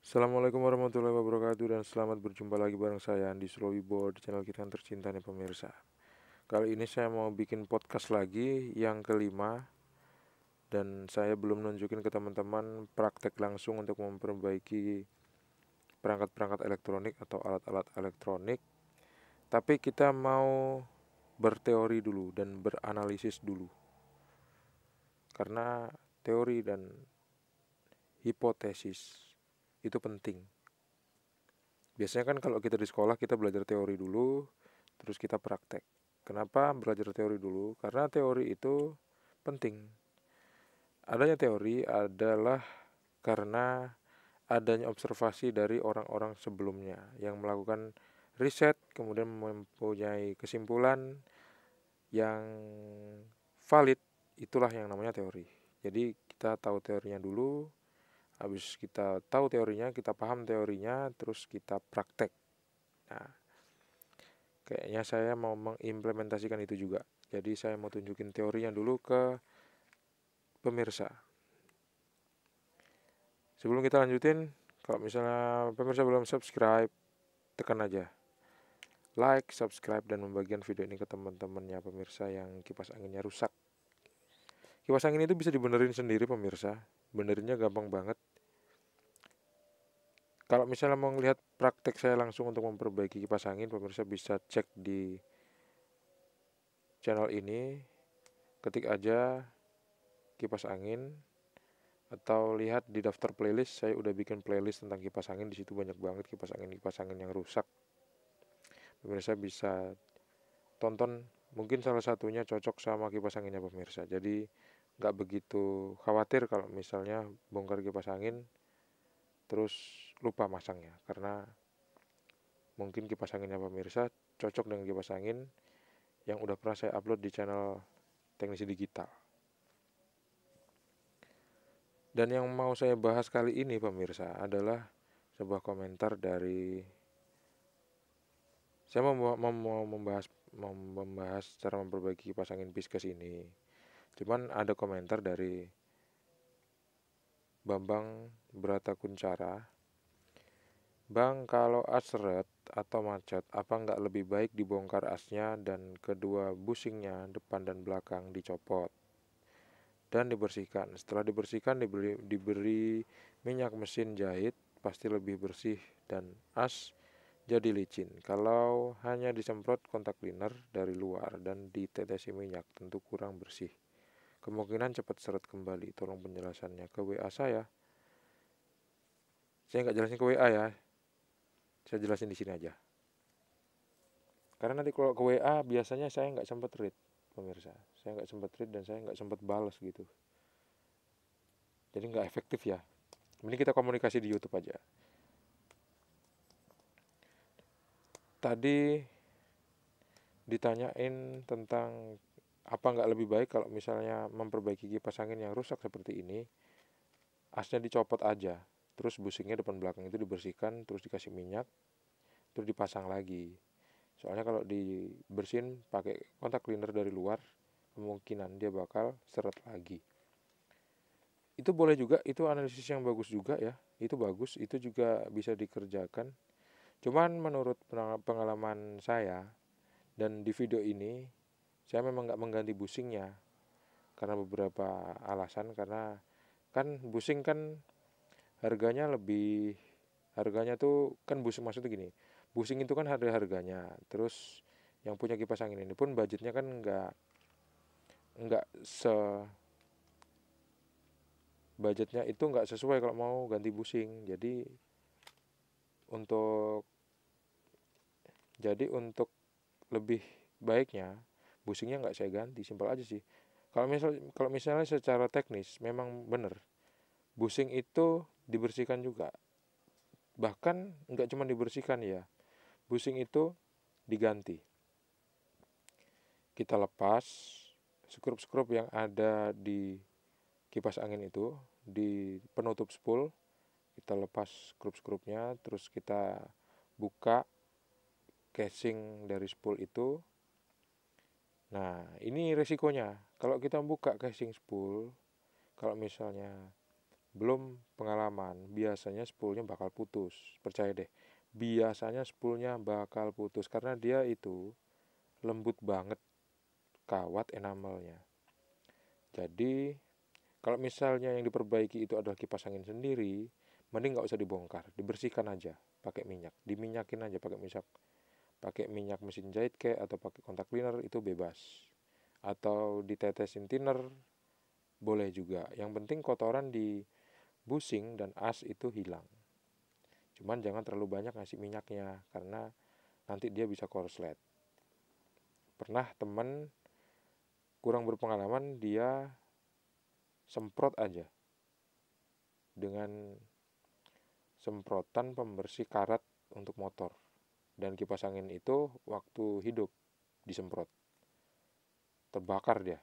Assalamualaikum warahmatullahi wabarakatuh dan selamat berjumpa lagi bareng saya Andi Sulowibo di channel kita yang tercinta nih pemirsa. Kali ini saya mau bikin podcast lagi yang kelima dan saya belum nunjukin ke teman-teman praktek langsung untuk memperbaiki perangkat-perangkat elektronik atau alat-alat elektronik. Tapi kita mau berteori dulu dan beranalisis dulu. Karena teori dan hipotesis itu penting. Biasanya kan kalau kita di sekolah kita belajar teori dulu, terus kita praktek. Kenapa belajar teori dulu? Karena teori itu penting. Adanya teori adalah karena adanya observasi dari orang-orang sebelumnya yang melakukan riset, kemudian mempunyai kesimpulan yang valid, itulah yang namanya teori. Jadi kita tahu teorinya dulu, habis kita tahu teorinya, kita paham teorinya, terus kita praktek. Nah, kayaknya saya mau mengimplementasikan itu juga. Jadi saya mau tunjukin teorinya dulu ke pemirsa. Sebelum kita lanjutin, kalau misalnya pemirsa belum subscribe, tekan aja like, subscribe, dan membagikan video ini ke teman-temannya pemirsa yang kipas anginnya rusak. Kipas angin itu bisa dibenerin sendiri pemirsa. Benerinnya gampang banget. Kalau misalnya mau lihat praktek saya langsung untuk memperbaiki kipas angin, pemirsa bisa cek di channel ini. Ketik aja kipas angin atau lihat di daftar playlist, saya udah bikin playlist tentang kipas angin. Di situ banyak banget kipas angin yang rusak. Pemirsa bisa tonton, mungkin salah satunya cocok sama kipas anginnya pemirsa. Jadi nggak begitu khawatir kalau misalnya bongkar kipas angin terus lupa masangnya, karena mungkin kipas anginnya pemirsa cocok dengan kipas angin yang udah pernah saya upload di channel Teknisi Digital. Dan yang mau saya bahas kali ini pemirsa adalah sebuah komentar dari, saya mau membahas cara memperbaiki kipas angin Pisces ini. Cuman ada komentar dari Bambang Bratakuncara. Bang, kalau as seret atau macet, apa nggak lebih baik dibongkar asnya dan kedua busingnya depan dan belakang dicopot dan dibersihkan. Setelah dibersihkan diberi minyak mesin jahit, pasti lebih bersih dan as jadi licin. Kalau hanya disemprot kontak cleaner dari luar dan ditetesi minyak, tentu kurang bersih. Kemungkinan cepat seret kembali. Tolong penjelasannya ke WA saya. Saya nggak jelasin ke WA ya, saya jelasin di sini aja. Karena nanti kalau ke WA biasanya saya nggak sempat read, pemirsa. Saya nggak sempat read dan saya nggak sempat balas gitu. Jadi nggak efektif ya. Mending kita komunikasi di YouTube aja. Tadi ditanyain tentang apa nggak lebih baik kalau misalnya memperbaiki kipas angin yang rusak seperti ini, asnya dicopot aja, terus busingnya depan belakang itu dibersihkan, terus dikasih minyak, terus dipasang lagi. Soalnya kalau dibersihin pakai kontak cleaner dari luar, kemungkinan dia bakal seret lagi. Itu boleh juga, itu analisis yang bagus juga ya, itu bagus, itu juga bisa dikerjakan. Cuman menurut pengalaman saya dan di video ini, saya memang nggak mengganti busingnya karena beberapa alasan. Karena kan busing kan harganya tuh kan busing, maksudnya gini, busing itu kan harganya. Terus yang punya kipas angin ini pun budgetnya kan nggak se budgetnya itu nggak sesuai kalau mau ganti busing. Untuk untuk lebih baiknya busingnya nggak saya ganti, simpel aja sih. Kalau misalnya secara teknis memang benar busing itu dibersihkan juga, bahkan nggak cuma dibersihkan ya, busing itu diganti. Kita lepas skrup-skrup yang ada di kipas angin itu, di penutup spool kita lepas skrup-skrupnya, terus kita buka casing dari spool itu. Nah, ini resikonya. Kalau kita buka casing spool, kalau misalnya belum pengalaman, biasanya spoolnya bakal putus. Percaya deh, biasanya spoolnya bakal putus karena dia itu lembut banget kawat enamelnya. Jadi kalau misalnya yang diperbaiki itu adalah kipas angin sendiri, mending nggak usah dibongkar, dibersihkan aja pakai minyak, diminyakin aja pakai minyak mesin jahit kayak atau pakai kontak cleaner itu bebas. Atau ditetesin thinner boleh juga. Yang penting kotoran di busing dan as itu hilang. Cuman jangan terlalu banyak ngasih minyaknya karena nanti dia bisa korslet. Pernah temen kurang berpengalaman, dia semprot aja dengan semprotan pembersih karat untuk motor, dan kipas angin itu waktu hidup disemprot terbakar dia,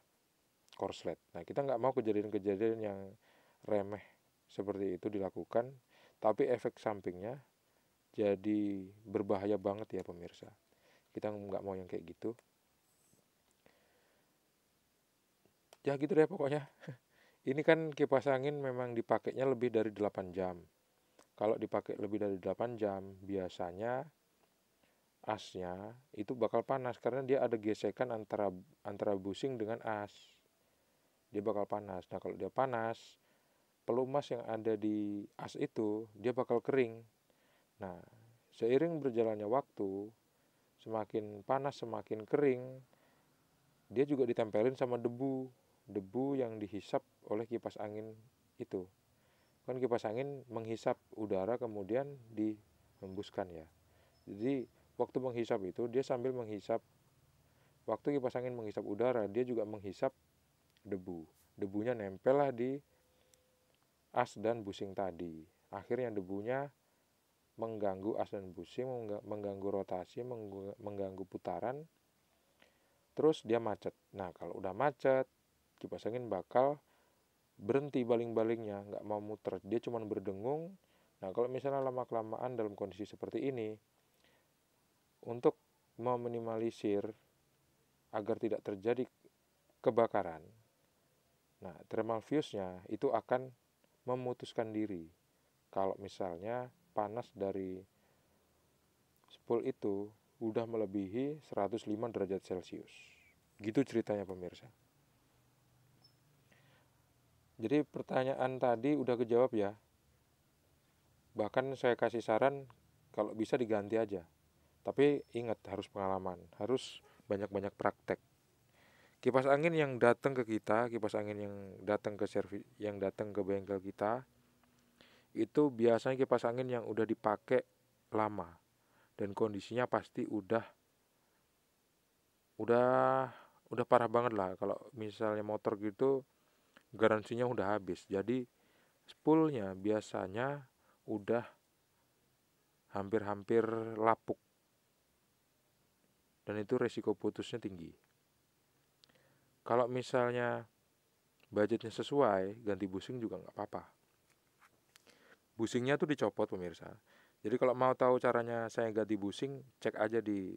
korslet. Nah, kita nggak mau kejadian-kejadian yang remeh seperti itu dilakukan, tapi efek sampingnya jadi berbahaya banget ya pemirsa. Kita nggak mau yang kayak gitu. Ya gitu deh pokoknya. Ini kan kipas angin memang dipakainya lebih dari 8 jam. Kalau dipakai lebih dari 8 jam, biasanya asnya itu bakal panas karena dia ada gesekan antara busing dengan as. Dia bakal panas. Nah, kalau dia panas, pelumas yang ada di as itu dia bakal kering. Nah, seiring berjalannya waktu, semakin panas semakin kering, dia juga ditempelin sama debu yang dihisap oleh kipas angin itu. Kan kipas angin menghisap udara kemudian dihembuskan ya. Jadi waktu menghisap itu dia sambil menghisap, waktu kipas angin menghisap udara dia juga menghisap debu. Debunya nempel lah di as dan busing tadi. Akhirnya debunya mengganggu as dan busing, mengganggu rotasi, mengganggu putaran, terus dia macet. Nah, kalau udah macet, kipas angin bakal berhenti baling-balingnya, nggak mau muter, dia cuma berdengung. Nah, kalau misalnya lama-kelamaan dalam kondisi seperti ini, untuk meminimalisir agar tidak terjadi kebakaran, nah thermal fuse-nya itu akan memutuskan diri. Kalau misalnya panas dari spool itu udah melebihi 105 derajat Celcius. Gitu ceritanya pemirsa. Jadi pertanyaan tadi udah kejawab ya. Bahkan saya kasih saran kalau bisa diganti aja. Tapi ingat harus pengalaman, harus banyak-banyak praktek. Kipas angin yang datang ke kita, kipas angin yang datang ke servis, yang datang ke bengkel kita, itu biasanya kipas angin yang udah dipakai lama dan kondisinya pasti udah udah parah banget lah. Kalau misalnya motor gitu garansinya udah habis. Jadi spoolnya biasanya udah hampir-hampir lapuk dan itu resiko putusnya tinggi. Kalau misalnya budgetnya sesuai, ganti busing juga nggak apa-apa. Busingnya tuh dicopot pemirsa. Jadi kalau mau tahu caranya saya ganti busing, cek aja di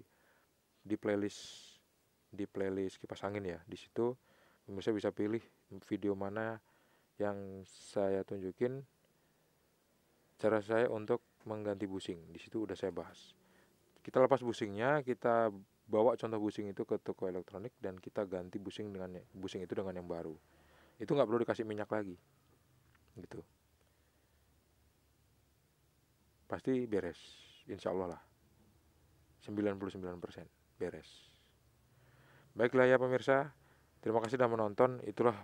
playlist kipas angin ya. Di situ pemirsa bisa pilih video mana yang saya tunjukin cara saya untuk mengganti busing. Di situ udah saya bahas. Kita lepas busingnya, kita bawa contoh busing itu ke toko elektronik dan kita ganti busing itu dengan yang baru. Itu nggak perlu dikasih minyak lagi, gitu. Pasti beres, insya Allah lah. 99% beres. Baiklah ya pemirsa, terima kasih sudah menonton. Itulah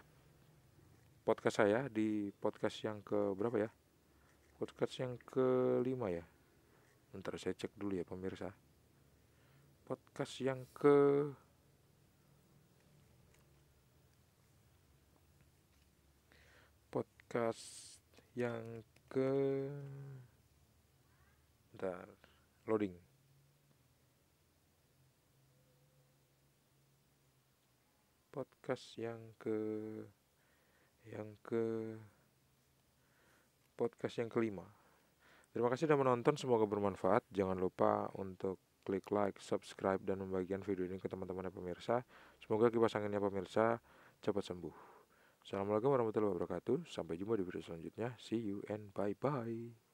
podcast saya di podcast yang ke berapa ya? Podcast yang kelima ya. Bentar saya cek dulu ya pemirsa. Podcast yang ke podcast yang ke bentar loading. Podcast yang ke podcast yang kelima. Terima kasih sudah menonton, semoga bermanfaat. Jangan lupa untuk klik like, subscribe, dan membagikan video ini ke teman-teman pemirsa. Semoga kipas anginnya pemirsa cepat sembuh. Assalamualaikum warahmatullahi wabarakatuh. Sampai jumpa di video selanjutnya. See you and bye-bye.